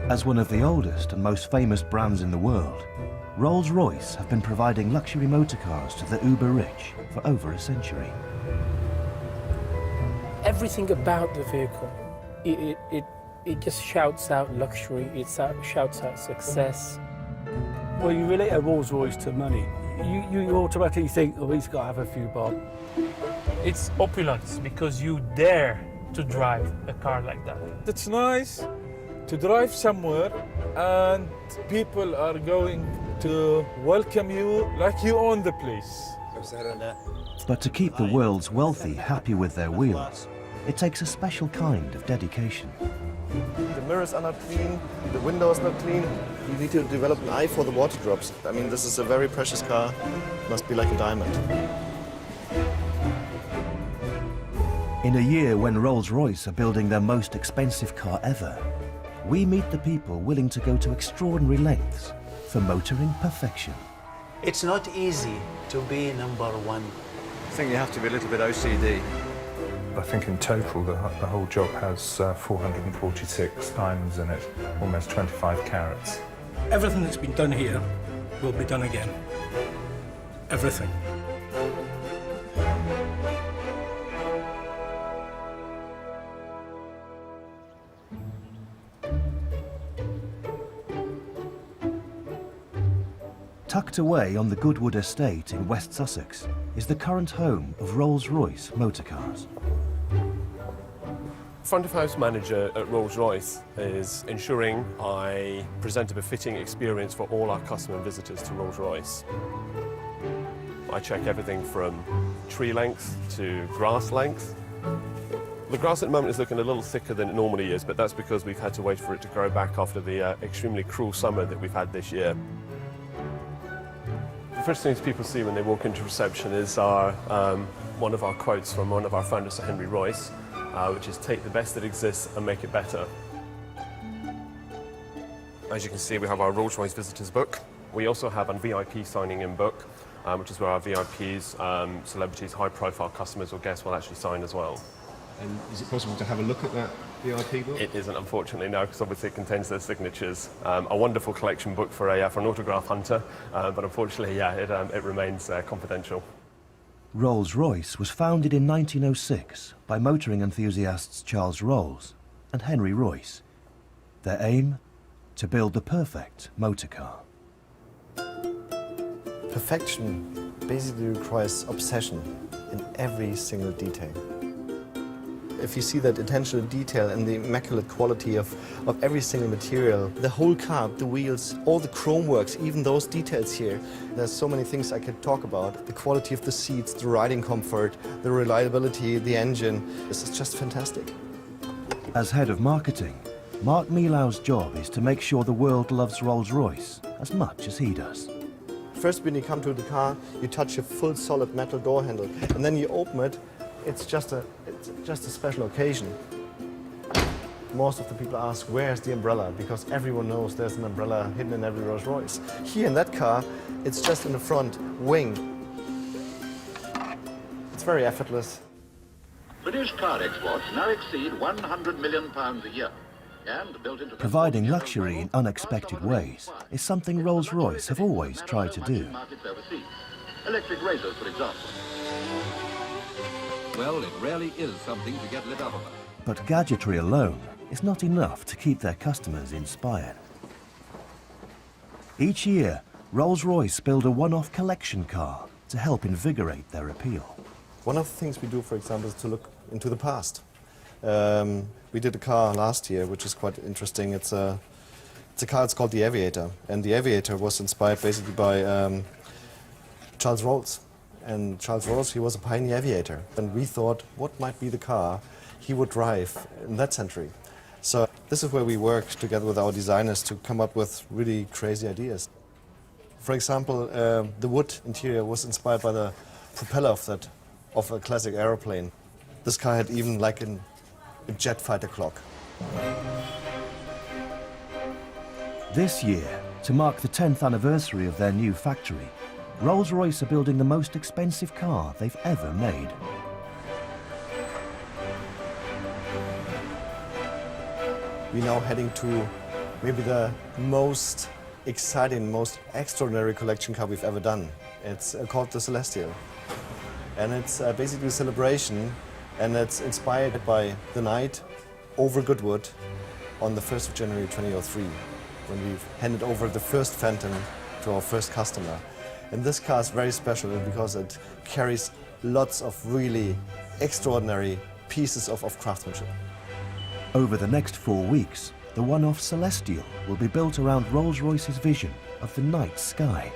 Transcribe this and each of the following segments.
As one of the oldest and most famous brands in the world, Rolls-Royce have been providing luxury motor cars to the uber-rich for over a century. Everything about the vehicle, it just shouts out luxury, shouts out success. Well, you relate a Rolls-Royce to money. You automatically think, oh, he's got to have a few bob. It's opulence because you dare to drive a car like that. It's nice to drive somewhere and people are going to welcome you like you own the place. But to keep the world's wealthy happy with their wheels, it takes a special kind of dedication. The mirrors are not clean, the windows not clean. You need to develop an eye for the water drops. I mean, this is a very precious car. It must be like a diamond. In a year when Rolls-Royce are building their most expensive car ever, we meet the people willing to go to extraordinary lengths for motoring perfection. It's not easy to be #1. I think you have to be a little bit OCD. I think in total the whole job has 446 diamonds in it, almost 25 carats. Everything that's been done here will be done again. Everything. Tucked away on the Goodwood estate in West Sussex is the current home of Rolls-Royce motor cars. Front of house manager at Rolls-Royce is ensuring I present a befitting experience for all our customer and visitors to Rolls-Royce. I check everything from tree length to grass length. The grass at the moment is looking a little thicker than it normally is, but that's because we've had to wait for it to grow back after the extremely cruel summer that we've had this year. The first things people see when they walk into reception is one of our quotes from one of our founders, Sir Henry Royce, which is take the best that exists and make it better. As you can see, we have our Rolls-Royce visitors book. We also have a VIP signing in book, which is where our VIPs, celebrities, high-profile customers or guests will actually sign as well. And is it possible to have a look at that VIP book? It isn't, unfortunately, no, because obviously it contains their signatures. A wonderful collection book for an autograph hunter, but unfortunately, yeah, it remains confidential. Rolls-Royce was founded in 1906 by motoring enthusiasts Charles Rolls and Henry Royce. Their aim? To build the perfect motor car. Perfection basically requires obsession in every single detail. If you see that attention to detail and the immaculate quality of every single material, the whole car, the wheels, all the chrome works, even those details here. There's so many things I could talk about. The quality of the seats, the riding comfort, the reliability, the engine. This is just fantastic. As head of marketing, Mark Milau's job is to make sure the world loves Rolls-Royce as much as he does. First, when you come to the car, you touch a full solid metal door handle, and then you open it. It's just a special occasion. Most of the people ask, where's the umbrella? Because everyone knows there's an umbrella hidden in every Rolls-Royce. Here in that car, it's just in the front wing. It's very effortless. British car exports now exceed £100 million a year. And built into Providing luxury in unexpected ways is something Rolls-Royce have always tried to do. Electric razors, for example. Well, it really is something to get lit up about. But gadgetry alone is not enough to keep their customers inspired. Each year, Rolls-Royce build a one-off collection car to help invigorate their appeal. One of the things we do, for example, is to look into the past. We did a car last year, which is quite interesting. It's a car, it's called the Aviator. And the Aviator was inspired basically by Charles Rolls. And Charles Rolls, he was a pioneer aviator. And we thought, what might be the car he would drive in that century? So this is where we work together with our designers to come up with really crazy ideas. For example, the wood interior was inspired by the propeller of a classic aeroplane. This car had even like a jet fighter clock. This year, to mark the 10th anniversary of their new factory, Rolls-Royce are building the most expensive car they've ever made. We're now heading to maybe the most exciting, most extraordinary collection car we've ever done. It's called the Celestial. And it's basically a celebration, and it's inspired by the night over Goodwood on the 1st of January 2003, when we've handed over the first Phantom to our first customer. And this car is very special because it carries lots of really extraordinary pieces of craftsmanship. Over the next 4 weeks, the one-off Celestial will be built around Rolls-Royce's vision of the night sky.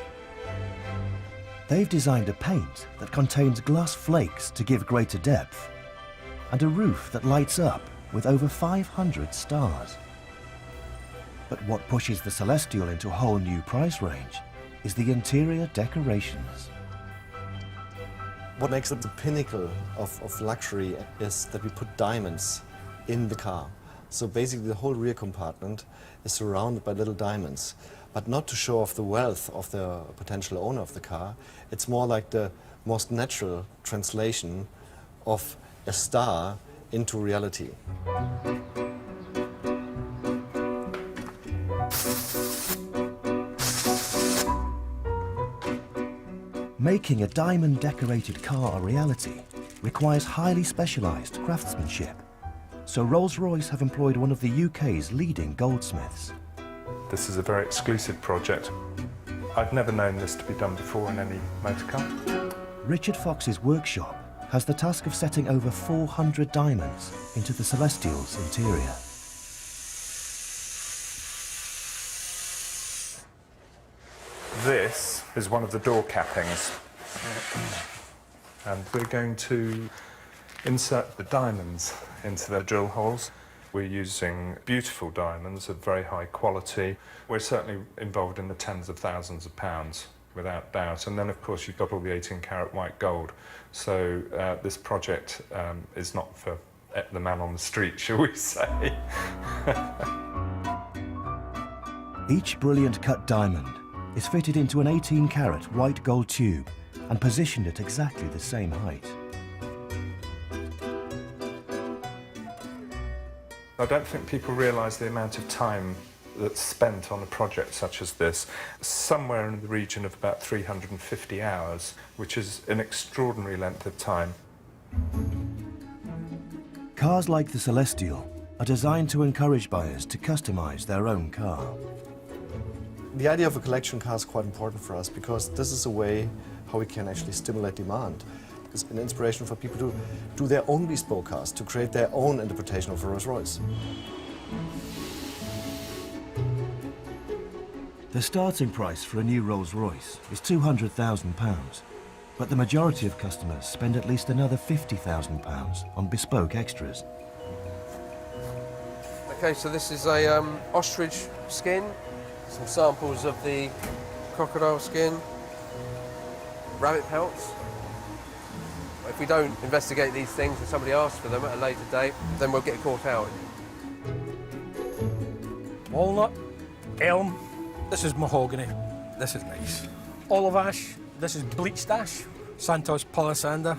They've designed a paint that contains glass flakes to give greater depth, and a roof that lights up with over 500 stars. But what pushes the Celestial into a whole new price range is the interior decorations. What makes it the pinnacle of luxury is that we put diamonds in the car. So basically the whole rear compartment is surrounded by little diamonds, but not to show off the wealth of the potential owner of the car. It's more like the most natural translation of a star into reality. Making a diamond-decorated car a reality requires highly specialised craftsmanship. So Rolls-Royce have employed one of the UK's leading goldsmiths. This is a very exclusive project. I've never known this to be done before in any motor car. Richard Fox's workshop has the task of setting over 400 diamonds into the Celestial's interior. This is one of the door cappings. And we're going to insert the diamonds into the drill holes. We're using beautiful diamonds of very high quality. We're certainly involved in the tens of thousands of pounds, without doubt. And then, of course, you've got all the 18-carat white gold. So this project is not for the man on the street, shall we say. Each brilliant cut diamond is fitted into an 18-carat white gold tube and positioned at exactly the same height. I don't think people realise the amount of time that's spent on a project such as this. Somewhere in the region of about 350 hours, which is an extraordinary length of time. Cars like the Celestial are designed to encourage buyers to customise their own car. The idea of a collection car is quite important for us because this is a way how we can actually stimulate demand. It's an inspiration for people to do their own bespoke cars, to create their own interpretation of a Rolls-Royce. The starting price for a new Rolls-Royce is £200,000, but the majority of customers spend at least another £50,000 on bespoke extras. Okay, so this is a ostrich skin, some samples of the crocodile skin, rabbit pelts. If we don't investigate these things and somebody asks for them at a later date, then we'll get caught out. Walnut, elm, this is mahogany, this is nice. Olive ash, this is bleached ash, Santos palisander.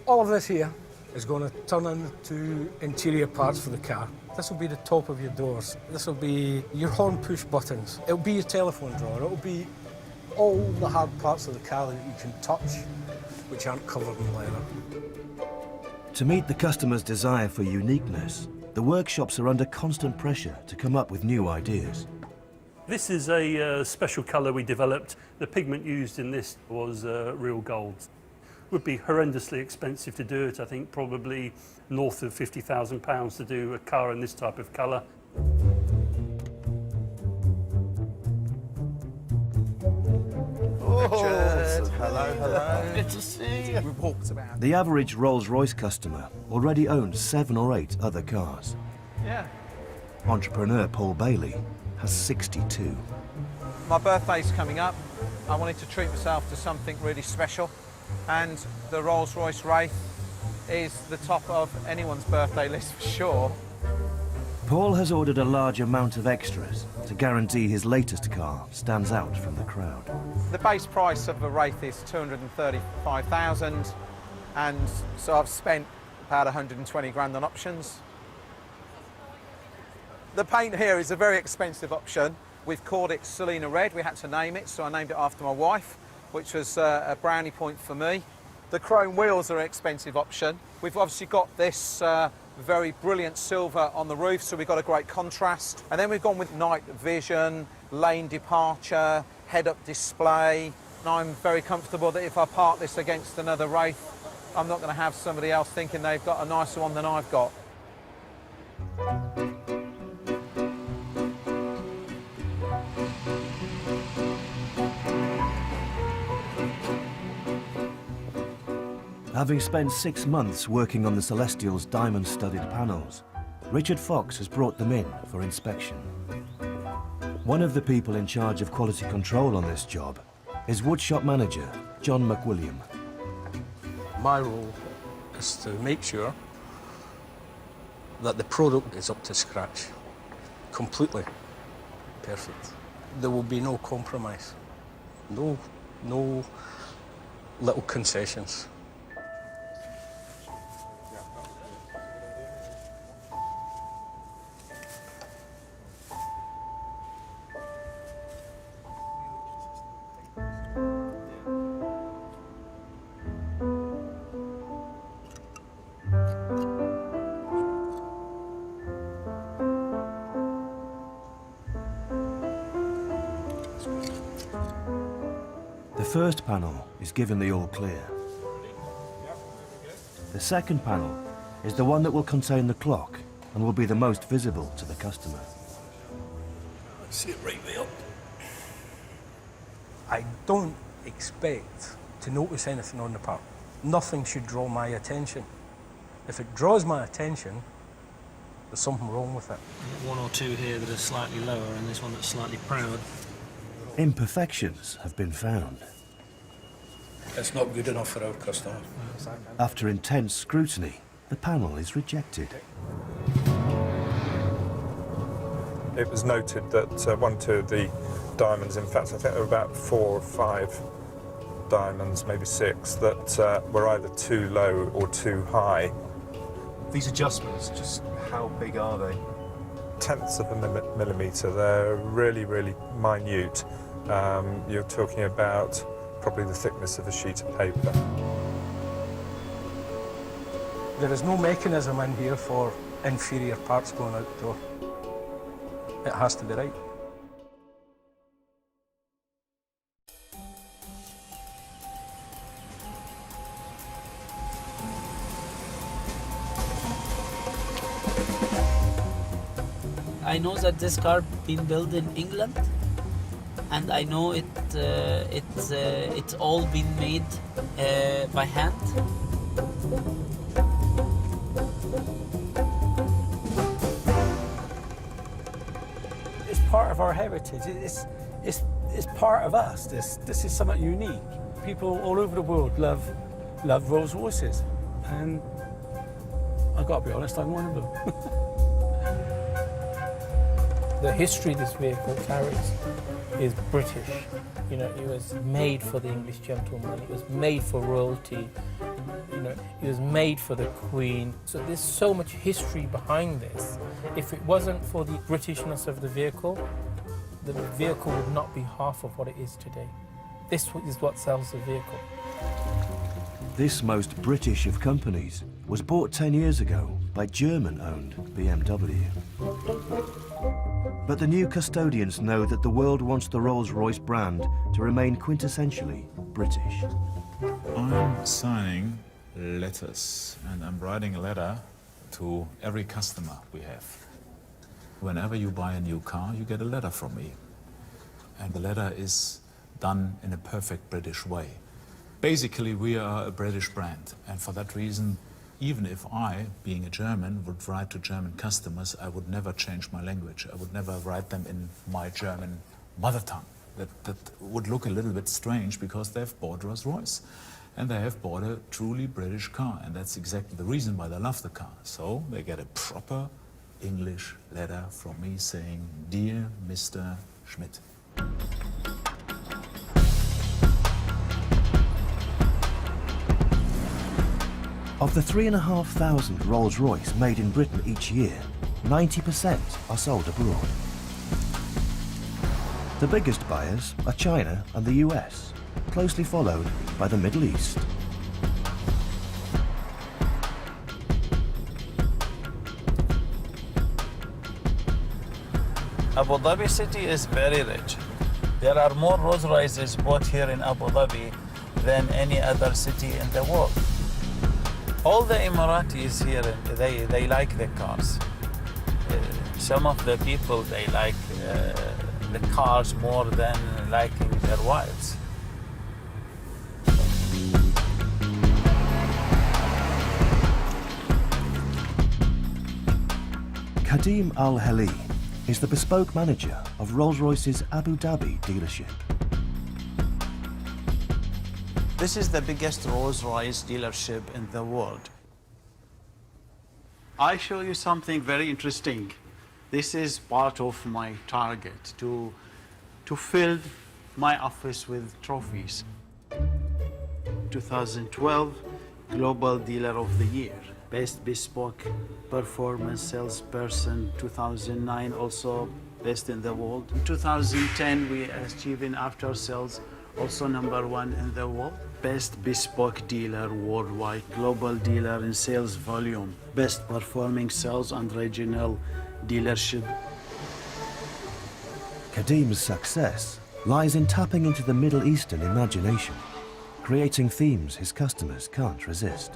All of this here is going to turn into interior parts for the car. This will be the top of your doors. This will be your horn push buttons. It'll be your telephone drawer. It'll be all the hard parts of the car that you can touch, which aren't covered in leather. To meet the customer's desire for uniqueness, the workshops are under constant pressure to come up with new ideas. This is a special colour we developed. The pigment used in this was real gold. Would be horrendously expensive to do it. I think probably north of £50,000 to do a car in this type of colour. Richard, hello. Good to see you. We've walked about. The average Rolls-Royce customer already owns 7 or 8 other cars. Yeah. Entrepreneur Paul Bailey has 62. My birthday's coming up. I wanted to treat myself to something really special, and the Rolls-Royce Wraith is the top of anyone's birthday list for sure. Paul has ordered a large amount of extras to guarantee his latest car stands out from the crowd. The base price of the Wraith is $235,000, and so I've spent about 120 grand on options. The paint here is a very expensive option. We've called it Selena Red. We had to name it, so I named it after my wife, which was a brownie point for me. The chrome wheels are an expensive option. We've obviously got this very brilliant silver on the roof, so we've got a great contrast. And then we've gone with night vision, lane departure, head-up display. And I'm very comfortable that if I park this against another Wraith, I'm not going to have somebody else thinking they've got a nicer one than I've got. Having spent 6 months working on the Celestial's diamond-studded panels, Richard Fox has brought them in for inspection. One of the people in charge of quality control on this job is woodshop manager John McWilliam. My role is to make sure that the product is up to scratch, completely perfect. There will be no compromise, no little concessions. The first panel is given the all clear. The second panel is the one that will contain the clock and will be the most visible to the customer. See it right there. I don't expect to notice anything on the part. Nothing should draw my attention. If it draws my attention, there's something wrong with it. One or two here that are slightly lower and this one that's slightly proud. Imperfections have been found. It's not good enough for our customer. After intense scrutiny, the panel is rejected. It was noted that one or two of the diamonds, in fact I think there were about 4 or 5 diamonds, maybe 6, that were either too low or too high. These adjustments, just how big are they? Tenths of a millimetre, they're really, really minute. You're talking about probably the thickness of a sheet of paper. There is no mechanism in here for inferior parts going out the door. It has to be right. I know that this car been built in England, and I know it's all been made by hand. It's part of our heritage. It's part of us. This is something unique. People all over the world love Rolls Royces, and I've got to be honest, I'm one of them. The history this vehicle carries is British. You know, it was made for the English gentleman. It was made for royalty. You know, it was made for the Queen. So there's so much history behind this. If it wasn't for the Britishness of the vehicle would not be half of what it is today. This is what sells the vehicle. This most British of companies was bought 10 years ago by German-owned BMW. But the new custodians know that the world wants the Rolls-Royce brand to remain quintessentially British. I'm signing letters, and I'm writing a letter to every customer we have. Whenever you buy a new car, you get a letter from me. And the letter is done in a perfect British way. Basically, we are a British brand, and for that reason, even if I, being a German, would write to German customers, I would never change my language. I would never write them in my German mother tongue. That would look a little bit strange because they've bought Rolls-Royce. And they have bought a truly British car, and that's exactly the reason why they love the car. So they get a proper English letter from me saying, "Dear Mr. Schmidt." Of the 3,500 Rolls-Royce made in Britain each year, 90% are sold abroad. The biggest buyers are China and the US, closely followed by the Middle East. Abu Dhabi city is very rich. There are more Rolls Royces bought here in Abu Dhabi than any other city in the world. All the Emiratis here, they like the cars. Some of the people, they like the cars more than liking their wives. Kadim Al-Heli is the bespoke manager of Rolls-Royce's Abu Dhabi dealership. This is the biggest Rolls-Royce dealership in the world. I show you something very interesting. This is part of my target, to fill my office with trophies. 2012 Global Dealer of the Year. Best Bespoke Performance Salesperson, 2009 also best in the world. In 2010 we achieved in after sales also #1 in the world. Best Bespoke Dealer worldwide, Global Dealer in sales volume, Best Performing Sales and Regional Dealership. Kadim's success lies in tapping into the Middle Eastern imagination, creating themes his customers can't resist.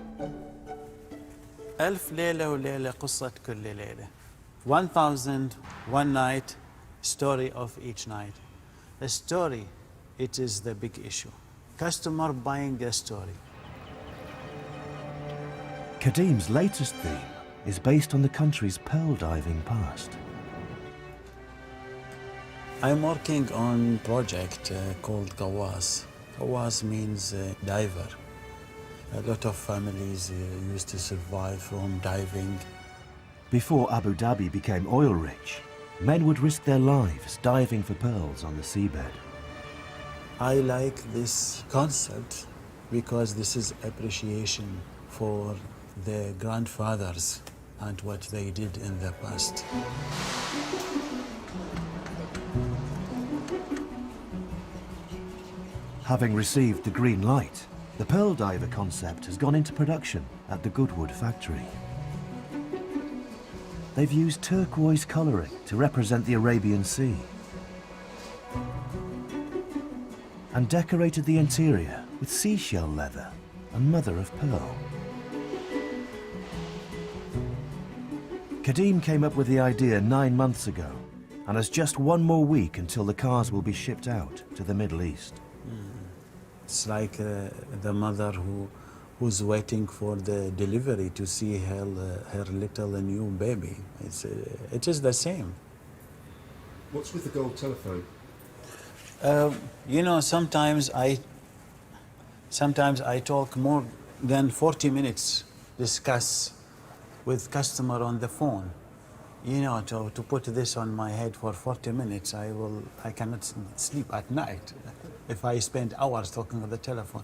ألف ليلة وليلة قصة كل ليلة. 1001 night, story of each night. The story, it is the big issue. Customer buying a story. Kadim's latest theme is based on the country's pearl diving past. I'm working on a project called Gawas. Gawas means diver. A lot of families used to survive from diving. Before Abu Dhabi became oil-rich, men would risk their lives diving for pearls on the seabed. I like this concept because this is appreciation for their grandfathers and what they did in the past. Having received the green light, the Pearl Diver concept has gone into production at the Goodwood factory. They've used turquoise colouring to represent the Arabian Sea and decorated the interior with seashell leather and mother of pearl. Kadim came up with the idea 9 months ago and has just one more week until the cars will be shipped out to the Middle East. It's like the mother who's waiting for the delivery to see her little new baby. It is the same. What's with the gold telephone? You know, sometimes I talk more than 40 minutes, discuss with customer on the phone. You know, to put this on my head for 40 minutes, I cannot sleep at night if I spend hours talking on the telephone.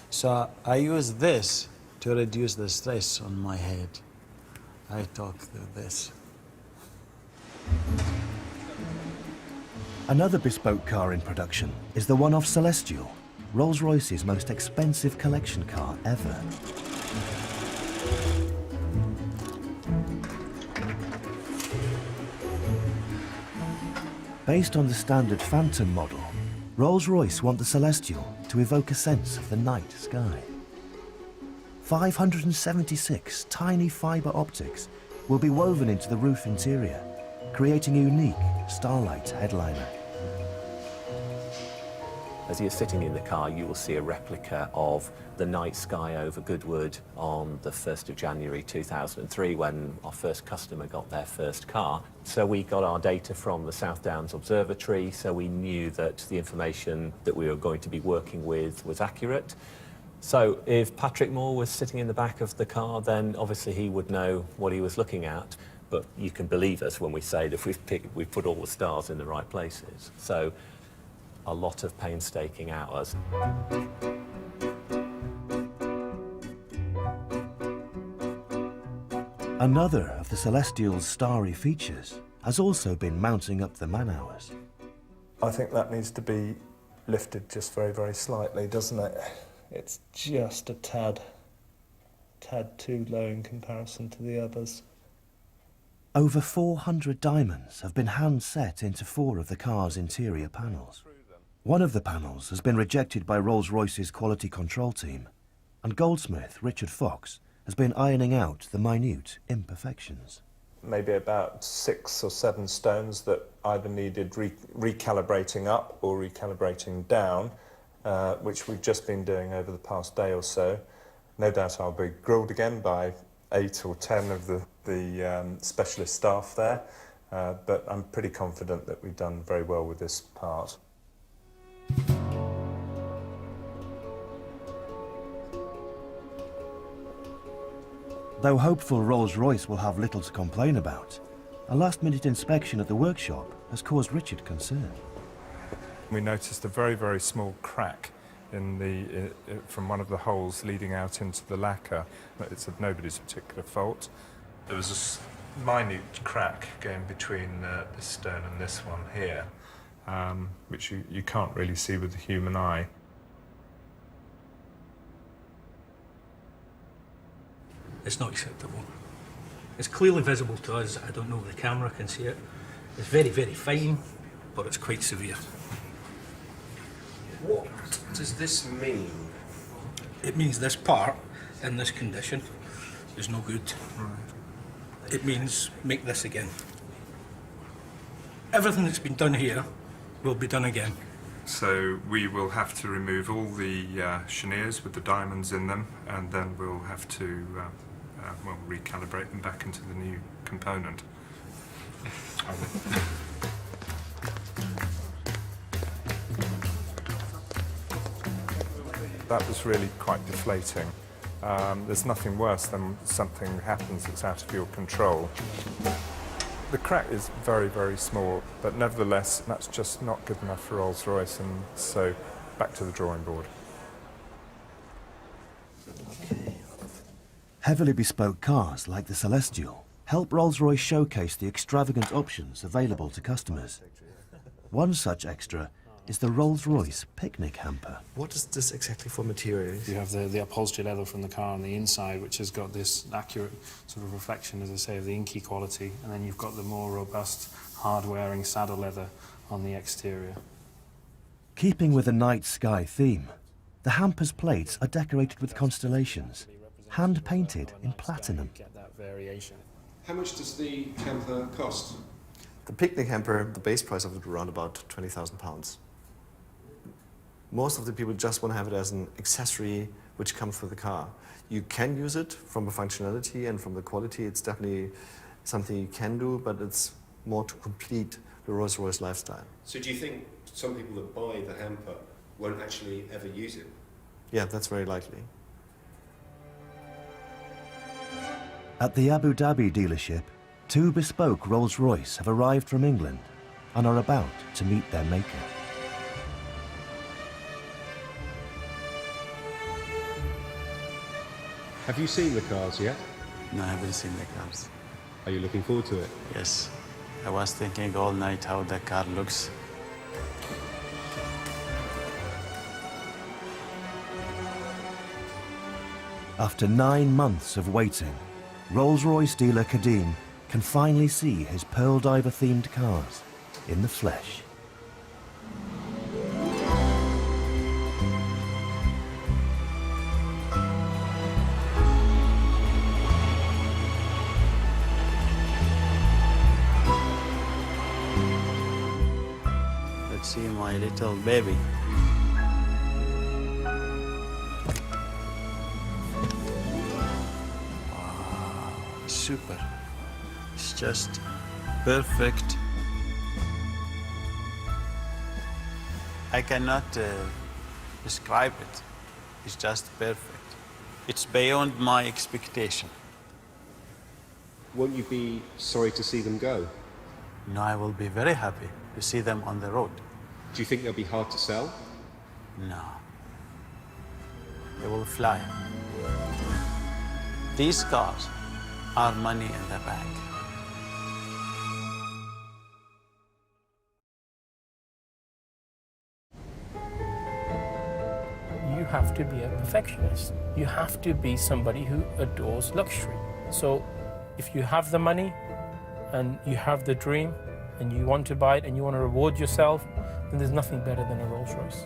So I use this to reduce the stress on my head. I talk this. Another bespoke car in production is the one-off Celestial, Rolls-Royce's most expensive collection car ever. Based on the standard Phantom model, Rolls-Royce want the Celestial to evoke a sense of the night sky. 576 tiny fibre optics will be woven into the roof interior, creating a unique starlight headliner. As you're sitting in the car, you will see a replica of the night sky over Goodwood on the 1st of January 2003 when our first customer got their first car. So we got our data from the South Downs Observatory, so we knew that the information that we were going to be working with was accurate. So if Patrick Moore was sitting in the back of the car, then obviously he would know what he was looking at. But you can believe us when we say that we've put all the stars in the right places. So a lot of painstaking hours. Another of the Celestial's starry features has also been mounting up the man hours. I think that needs to be lifted just very, very slightly, doesn't it? It's just a tad too low in comparison to the others. Over 400 diamonds have been hand-set into 4 of the car's interior panels. One of the panels has been rejected by Rolls-Royce's quality control team, and goldsmith Richard Fox has been ironing out the minute imperfections. Maybe about 6 or 7 stones that either needed recalibrating up or recalibrating down, which we've just been doing over the past day or so. No doubt I'll be grilled again by 8 or 10 of the specialist staff there, but I'm pretty confident that we've done very well with this part. Though hopeful Rolls-Royce will have little to complain about, a last-minute inspection at the workshop has caused Richard concern. We noticed a very, very small crack in from one of the holes leading out into the lacquer. It's of nobody's particular fault. There was a minute crack going between this stone and this one here, which you can't really see with the human eye. It's not acceptable. It's clearly visible to us. I don't know if the camera can see it. It's very, very fine, but it's quite severe. What does this mean? It means this part, in this condition, is no good. It means make this again. Everything that's been done here will be done again. So we will have to remove all the cheniers with the diamonds in them, and then we'll have to well, recalibrate them back into the new component. That was really quite deflating. There's nothing worse than something happens that's out of your control. The crack is very, very small, but nevertheless, that's just not good enough for Rolls-Royce, and so back to the drawing board. Heavily bespoke cars like the Celestial help Rolls-Royce showcase the extravagant options available to customers. One such extra is the Rolls-Royce picnic hamper. What is this exactly for material? You have the upholstery leather from the car on the inside, which has got this accurate sort of reflection, as I say, of the inky quality, and then you've got the more robust, hard-wearing saddle leather on the exterior. Keeping with the night sky theme, the hamper's plates are decorated with constellations, hand-painted in platinum. How much does the hamper cost? The picnic hamper, the base price of it, around about £20,000. Most of the people just want to have it as an accessory which comes with the car. You can use it from the functionality and from the quality. It's definitely something you can do, but it's more to complete the Rolls-Royce lifestyle. So do you think some people that buy the hamper won't actually ever use it? Yeah, that's very likely. At the Abu Dhabi dealership, 2 bespoke Rolls-Royce have arrived from England and are about to meet their maker. Have you seen the cars yet? No, I haven't seen the cars. Are you looking forward to it? Yes. I was thinking all night how the car looks. After 9 months of waiting, Rolls-Royce dealer Kadim can finally see his Pearl Diver-themed cars in the flesh. Let's see my little baby. Super. It's just perfect. I cannot describe it. It's just perfect. It's beyond my expectation. Won't you be sorry to see them go? No, I will be very happy to see them on the road. Do you think they'll be hard to sell? No. They will fly. These cars our money in the bank. You have to be a perfectionist. You have to be somebody who adores luxury. So if you have the money and you have the dream and you want to buy it and you want to reward yourself, then there's nothing better than a Rolls-Royce.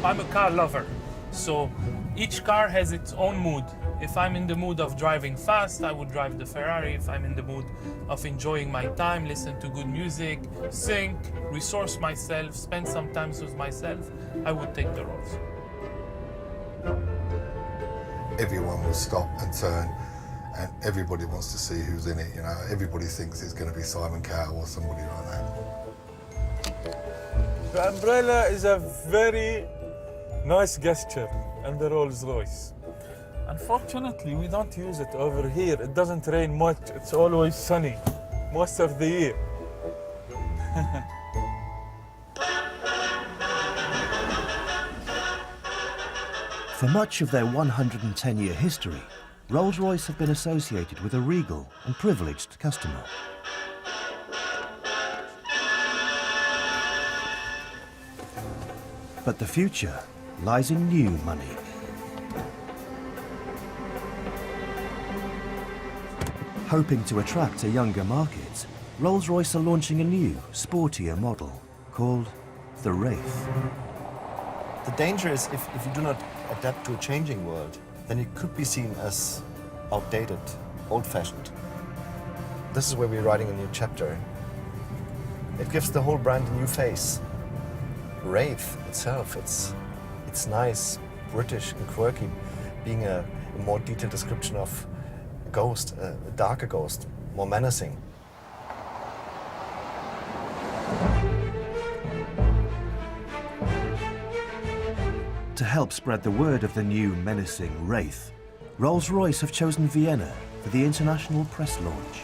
I'm a car lover, so each car has its own mood. If I'm in the mood of driving fast, I would drive the Ferrari. If I'm in the mood of enjoying my time, listen to good music, think, resource myself, spend some time with myself, I would take the Rolls. Everyone will stop and turn, and everybody wants to see who's in it. You know, everybody thinks it's going to be Simon Cowell or somebody like that. The umbrella is a very nice gesture and the Rolls-Royce. Unfortunately, we don't use it over here. It doesn't rain much. It's always sunny most of the year. For much of their 110-year history, Rolls-Royce have been associated with a regal and privileged customer. But the future lies in new money. Hoping to attract a younger market, Rolls-Royce are launching a new, sportier model called the Wraith. The danger is if you do not adapt to a changing world, then it could be seen as outdated, old-fashioned. This is where we're writing a new chapter. It gives the whole brand a new face. Wraith itself, it's nice, British and quirky, being a more detailed description of a ghost, a darker ghost, more menacing. To help spread the word of the new menacing Wraith, Rolls-Royce have chosen Vienna for the international press launch.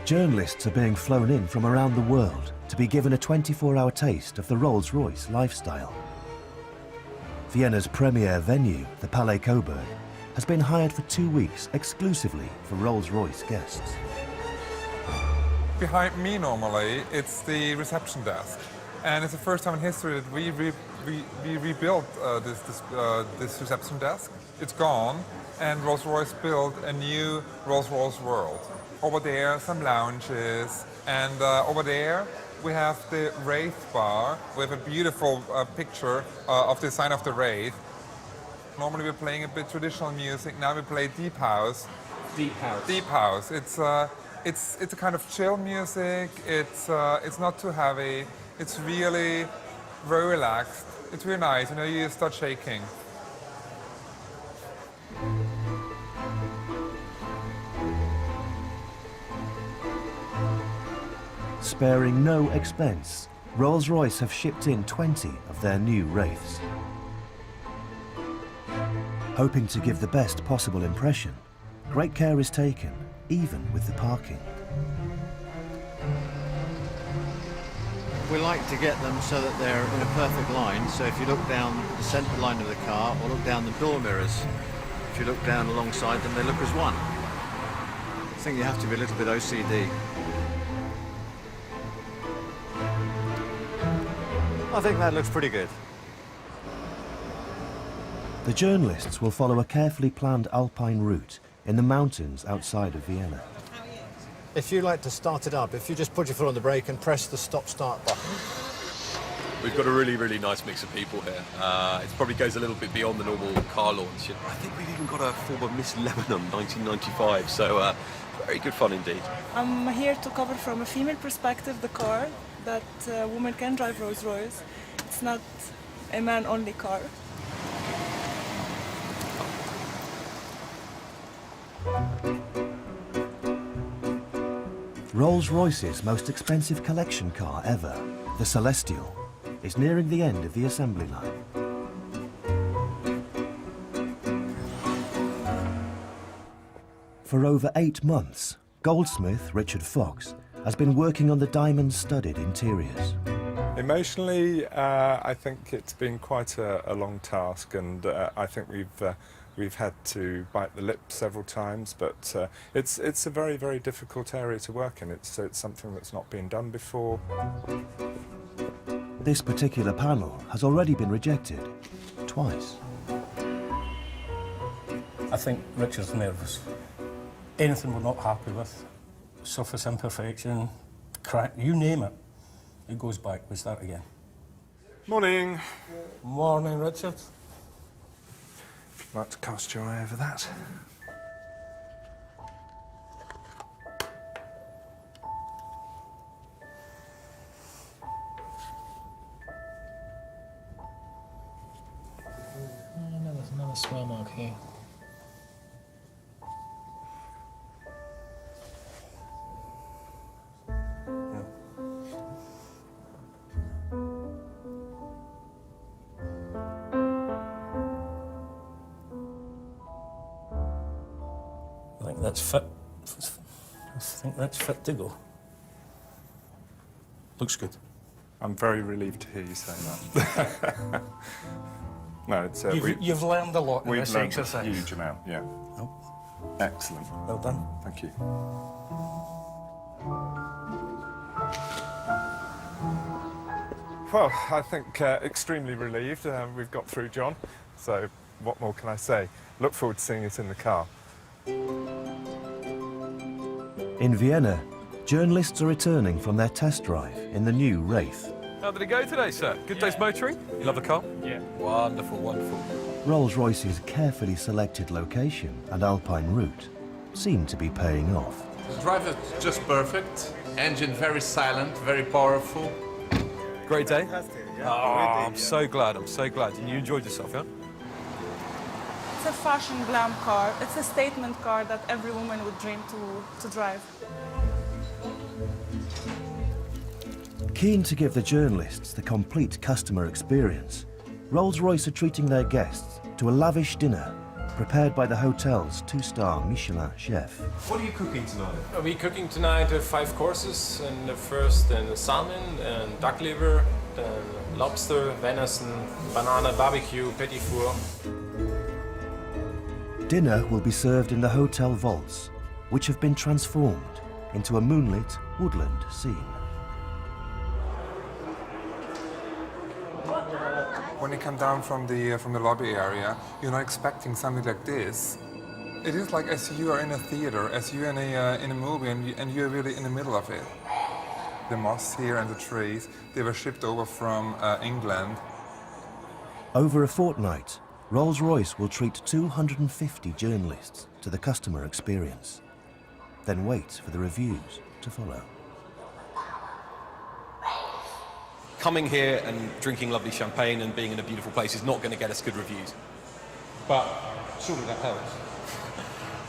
Journalists are being flown in from around the world to be given a 24-hour taste of the Rolls-Royce lifestyle. Vienna's premier venue, the Palais Coburg, has been hired for 2 weeks exclusively for Rolls-Royce guests. Behind me normally, it's the reception desk. And it's the first time in history that we rebuilt this reception desk. It's gone, and Rolls-Royce built a new Rolls-Royce World. Over there, some lounges, and over there, we have the Wraith bar. We have a beautiful picture of the sign of the Wraith. Normally we're playing a bit traditional music. Now we play Deep House. Deep House. Deep House. It's a kind of chill music. It's not too heavy. It's really very relaxed. It's really nice. You know, you start shaking. Sparing no expense, Rolls-Royce have shipped in 20 of their new Wraiths. Hoping to give the best possible impression, great care is taken, even with the parking. We like to get them so that they're in a perfect line. So if you look down the centre line of the car or look down the door mirrors, if you look down alongside them, they look as one. I think you have to be a little bit OCD. I think that looks pretty good. The journalists will follow a carefully planned alpine route in the mountains outside of Vienna. If you like to start it up, if you just put your foot on the brake and press the stop-start button. We've got a really, really nice mix of people here. It probably goes a little bit beyond the normal car launch. I think we've even got a former Miss Lebanon 1995, so very good fun indeed. I'm here to cover from a female perspective the car, that women can drive Rolls-Royce. It's not a man-only car. Rolls-Royce's most expensive collection car ever, the Celestial, is nearing the end of the assembly line. For over 8 months, goldsmith Richard Fox has been working on the diamond-studded interiors. Emotionally, I think it's been quite a long task, and I think we've had to bite the lip several times, but it's a very, very difficult area to work in. It's something that's not been done before. This particular panel has already been rejected twice. I think Richard's nervous. Anything we're not happy with, surface imperfection, crack, you name it, it goes back. We start again. Morning. Morning, Richard. If you'd like to cast your eye over that. There's another swell mark here. I think that's fit. I think that's fit to go. Looks good. I'm very relieved to hear you say that. No, it's you've learned a lot in we've this learned exercise. a huge amount, yeah. Oh. Excellent. Well done. Thank you. Well, I think extremely relieved we've got through, John. So what more can I say? Look forward to seeing it in the car. In Vienna, journalists are returning from their test drive in the new Wraith. How did it go today, sir? Good day's motoring? You love the car? Yeah. Wonderful, wonderful. Rolls-Royce's carefully selected location and alpine route seem to be paying off. The drive is just perfect. Engine very silent, very powerful. Great day? I'm so glad, I'm so glad. And you enjoyed yourself, yeah? It's a fashion glam car. It's a statement car that every woman would dream to drive. Keen to give the journalists the complete customer experience, Rolls-Royce are treating their guests to a lavish dinner prepared by the hotel's 2-star Michelin chef. What are you cooking tonight? We're cooking tonight 5 courses, and the first salmon, and duck liver, then lobster, venison, banana barbecue, petit four. Dinner will be served in the hotel vaults, which have been transformed into a moonlit woodland scene. When you come down from the lobby area, you're not expecting something like this. It is like as you are in a theater, as you're in a movie, and you're really in the middle of it. The moss here and the trees, they were shipped over from England. Over a fortnight, Rolls-Royce will treat 250 journalists to the customer experience, then wait for the reviews to follow. Coming here and drinking lovely champagne and being in a beautiful place is not going to get us good reviews. But surely that helps.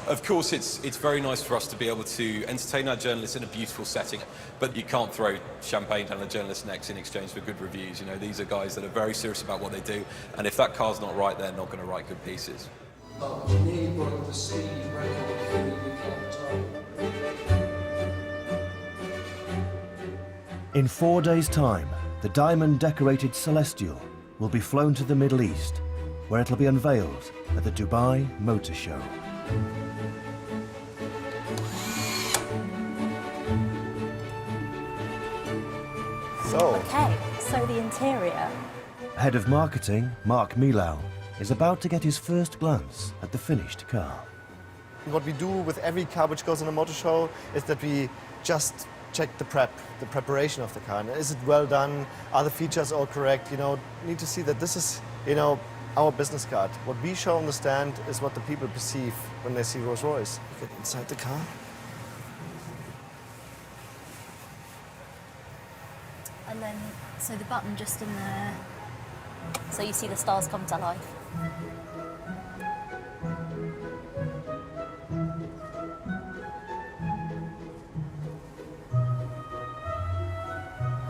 Of course, it's very nice for us to be able to entertain our journalists in a beautiful setting, but you can't throw champagne down a journalist's necks in exchange for good reviews. You know, these are guys that are very serious about what they do, and if that car's not right, they're not going to write good pieces. We nearly broke the speed record for the weekend time. In 4 days' time, the diamond-decorated Celestial will be flown to the Middle East, where it'll be unveiled at the Dubai Motor Show. Okay, so the interior. Head of Marketing, Mark Milau, is about to get his first glance at the finished car. What we do with every car which goes on a motor show is that we just check the preparation of the car. And is it well done? Are the features all correct? You know, need to see that this is, you know, our business card. What we show on the stand is what the people perceive when they see Rolls-Royce. Get inside the car. And then, so the button just in there. So you see the stars come to life.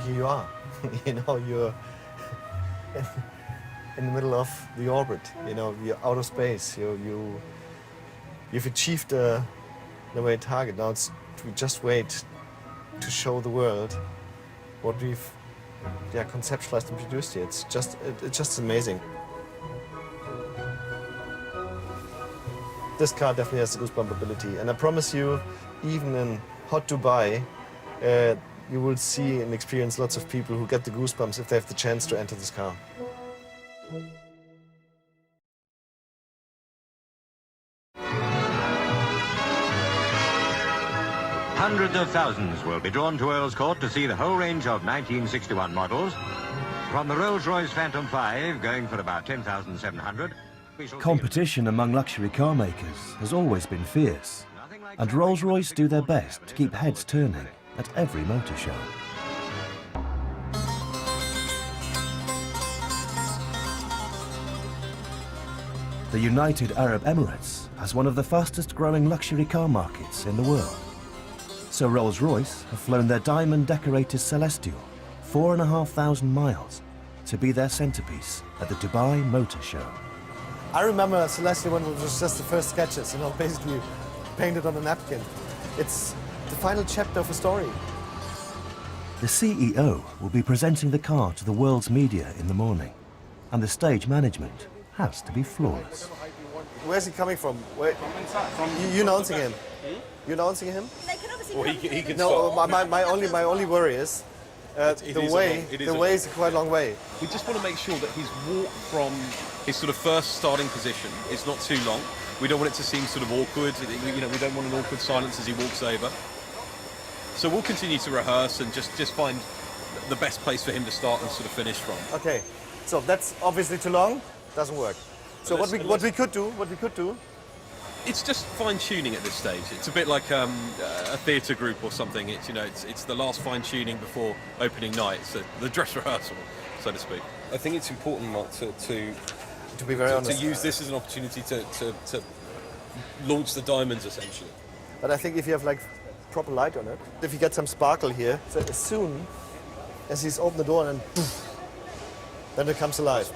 Here you are. You know, you're in the middle of the orbit. You know, you're out of space. You've achieved the way target. Now we just wait to show the world what we've conceptualized and produced here. It's just amazing. This car definitely has the goosebump ability, and I promise you, even in hot Dubai, you will see and experience lots of people who get the goosebumps if they have the chance to enter this car. Hundreds of thousands will be drawn to Earls Court to see the whole range of 1961 models. From the Rolls-Royce Phantom 5, going for about 10,700. Competition among luxury car makers has always been fierce, and Rolls-Royce do their best to keep heads turning at every motor show. The United Arab Emirates has one of the fastest growing luxury car markets in the world. So Rolls-Royce have flown their diamond-decorated Celestial 4,500 miles to be their centerpiece at the Dubai Motor Show. I remember Celestial when it was just the first sketches, you know, basically painted on a napkin. It's the final chapter of a story. The CEO will be presenting the car to the world's media in the morning, and the stage management has to be flawless. Where's he coming from? You announcing him? You announcing him? They can obviously Well, he can No, stop. my only worry is the way is a quite long way. We just want to make sure that his walk from his sort of first starting position is not too long. We don't want it to seem sort of awkward. You know, we don't want an awkward silence as he walks over. So we'll continue to rehearse and just find the best place for him to start and sort of finish from. Okay, so that's obviously too long. Doesn't work. So what we could do. It's just fine-tuning at this stage. It's a bit like a theatre group or something. It's, you know, it's the last fine-tuning before opening night, so the dress rehearsal, so to speak. I think it's important, Mark, to be very honest, to use this as an opportunity to launch the diamonds, essentially. But I think if you have like proper light on it, if you get some sparkle here, so as soon as he's opened the door and then it comes alive,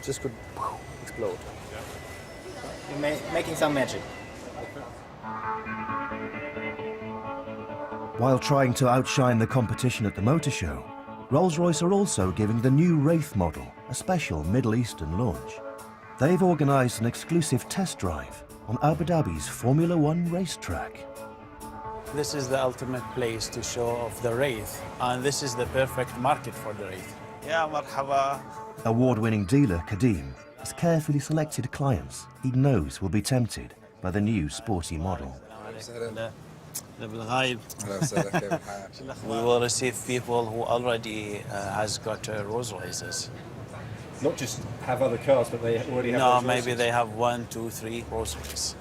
just could explode. You're making some magic. While trying to outshine the competition at the motor show, Rolls-Royce are also giving the new Wraith model a special Middle Eastern launch. They've organised an exclusive test drive on Abu Dhabi's Formula One racetrack. This is the ultimate place to show off the Wraith, and this is the perfect market for the Wraith. Yeah, marhaba. Award-winning dealer Kadim has carefully selected clients he knows will be tempted by the new sporty model. We will receive people who already has got Rolls Royces. Not just have other cars, but they already have. No, maybe they have 1, 2, 3 Rolls Royces.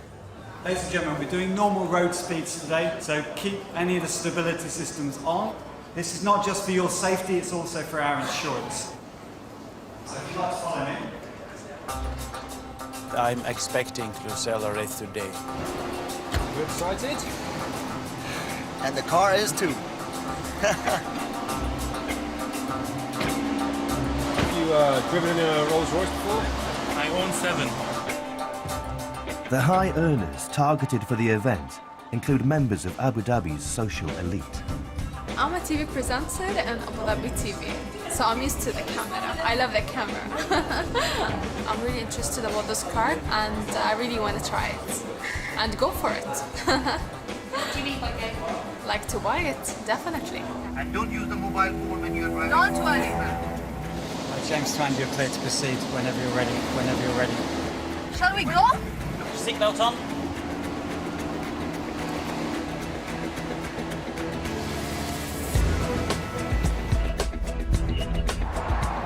Ladies and gentlemen, we're doing normal road speeds today, so keep any of the stability systems on. This is not just for your safety, it's also for our insurance. So if you'd like to follow me. I'm expecting to sell a Wraith today. You excited? And the car is too. Have you driven in a Rolls-Royce before? I own 7. The high earners targeted for the event include members of Abu Dhabi's social elite. I'm a TV presenter in Abu Dhabi TV, so I'm used to the camera. I love the camera. I'm really interested about this car and I really want to try it and go for it. What do you mean by go for it? Like to buy it, definitely. And don't use the mobile phone when you're driving. Don't worry. James Twan, you're clear to proceed whenever you're ready. Shall we go? Seatbelt on.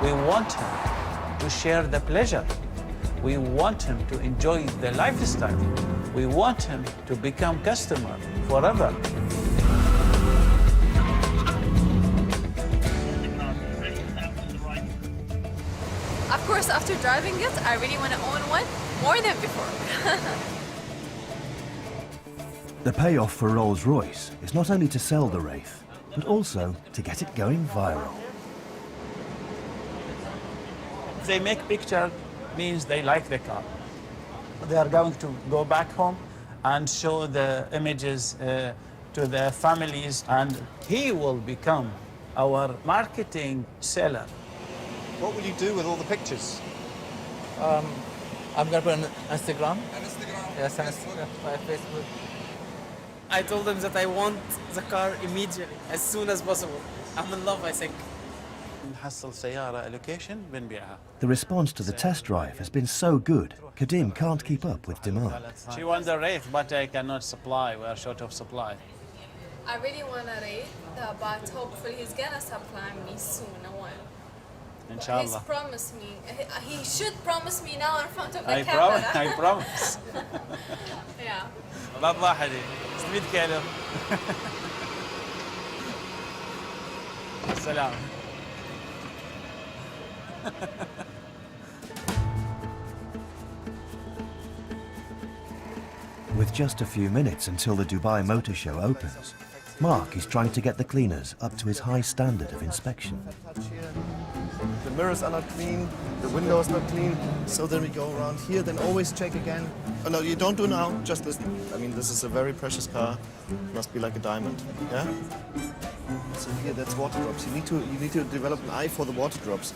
We want him to share the pleasure. We want him to enjoy the lifestyle. We want him to become customer forever. Of course, after driving it, I really want to own one more than before. The payoff for Rolls-Royce is not only to sell the Wraith, but also to get it going viral. If they make picture, means they like the car. They are going to go back home and show the images to their families, and he will become our marketing seller. What will you do with all the pictures? I'm gonna put on Instagram. Yes, and my Facebook. I told them that I want the car immediately, as soon as possible. I'm in love, I think. نحصل سيارة allocation بنبيعها. The response to the test drive has been so good, Kadim can't keep up with demand. She wants the Wraith, but I cannot supply. We are short of supply. I really want a Wraith, but hopefully he's gonna supply me soon. Inshallah. He's promised me. He should promise me now in front of the I camera. I promise. Yeah. لا تضحدي 600 كيلو. السلام. With just a few minutes until the Dubai Motor Show opens, Mark is trying to get the cleaners up to his high standard of inspection. The mirrors are not clean, the window is not clean, so then we go around here, then always check again. Oh, no, you don't do now, just listen. I mean, this is a very precious car, must be like a diamond, yeah? So here, that's water drops. You need to develop an eye for the water drops.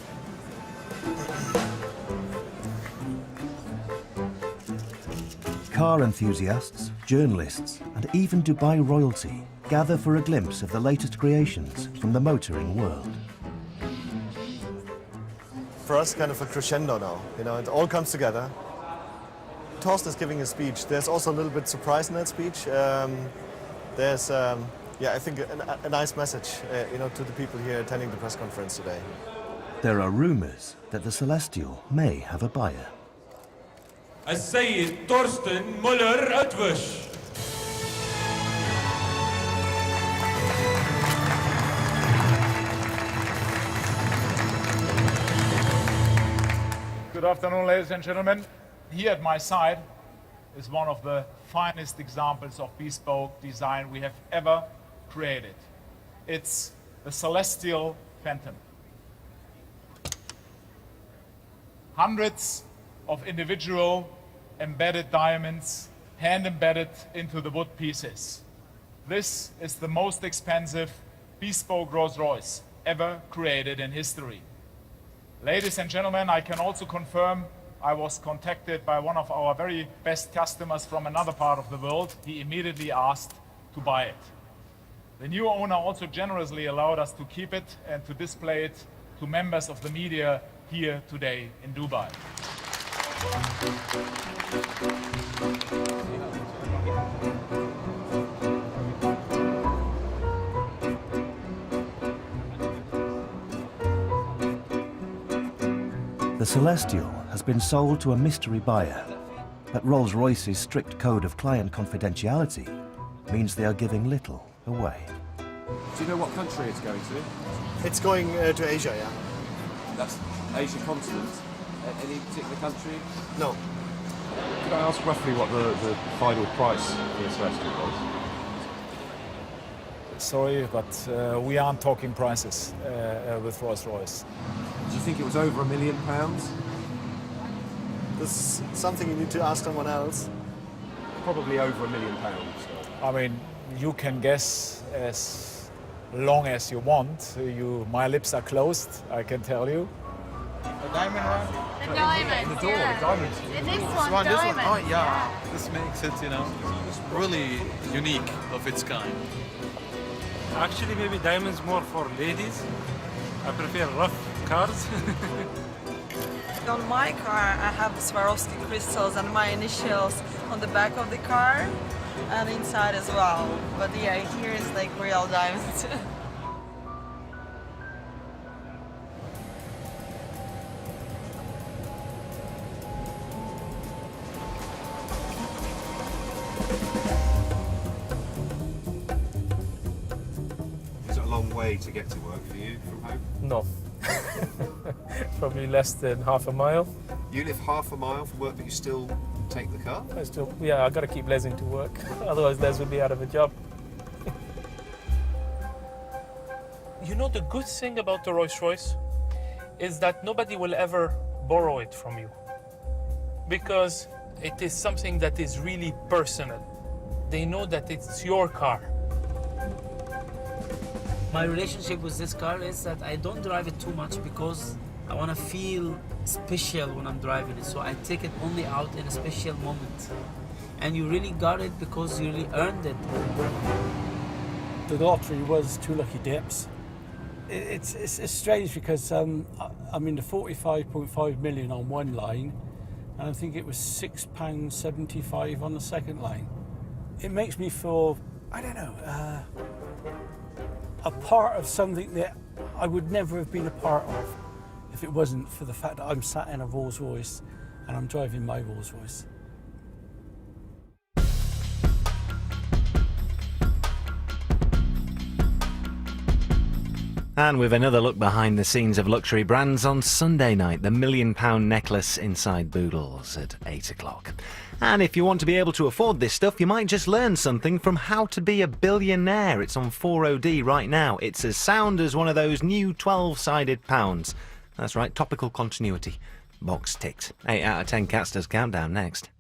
Car enthusiasts, journalists, and even Dubai royalty gather for a glimpse of the latest creations from the motoring world. For us, kind of a crescendo now. You know, it all comes together. Torsten is giving a speech. There's also a little bit surprise in that speech. There's, I think a nice message, you know, to the people here attending the press conference today. There are rumors that the Celestial may have a buyer. السيد تورستن مولر أتوش. Good afternoon, ladies and gentlemen. Here at my side is one of the finest examples of bespoke design we have ever created. It's the Celestial Phantom. Hundreds of individual embedded diamonds, hand embedded into the wood pieces. This is the most expensive bespoke Rolls-Royce ever created in history. Ladies and gentlemen, I can also confirm I was contacted by one of our very best customers from another part of the world. He immediately asked to buy it. The new owner also generously allowed us to keep it and to display it to members of the media here today in Dubai. The Celestial has been sold to a mystery buyer, but Rolls-Royce's strict code of client confidentiality means they are giving little away. Do you know what country it's going to? It's going to Asia, yeah. That's Asia continent. Any particular country? No. Could I ask roughly what the final price for the Celestial was? Sorry, but we aren't talking prices with Rolls-Royce. Do you think it was over £1 million? This is something you need to ask someone else. Probably over £1 million. I mean, you can guess as long as you want. My lips are closed, I can tell you. The diamond one? The diamond, The door, the diamond. This one, This one, oh diamond, yeah. This makes it, you know, really unique of its kind. Actually, maybe diamonds more for ladies. I prefer rough cars. On my car, I have Swarovski crystals and my initials on the back of the car and inside as well. But yeah, here is like real diamonds. Is it a long way to get to work for you from home? No. Probably less than half a mile. You live half a mile from work, but you still take the car? I gotta keep Les into work. Otherwise, Les would be out of a job. You know, the good thing about the Rolls-Royce is that nobody will ever borrow it from you, because it is something that is really personal. They know that it's your car. My relationship with this car is that I don't drive it too much because I want to feel special when I'm driving it. So I take it only out in a special moment. And you really got it because you really earned it. The lottery was 2 lucky dips. It's strange because I'm in the 45.5 million on one line, and I think it was £6.75 on the second line. It makes me feel, I don't know, a part of something that I would never have been a part of if it wasn't for the fact that I'm sat in a Rolls Royce and I'm driving my Rolls Royce. And with another look behind the scenes of luxury brands on Sunday night, the £1 million necklace inside Boodles at 8 o'clock. And if you want to be able to afford this stuff, you might just learn something from How to Be a Billionaire. It's on 4OD right now. It's as sound as one of those new 12-sided pounds. That's right, topical continuity. Box ticked. 8 out of 10 Catsters Countdown next.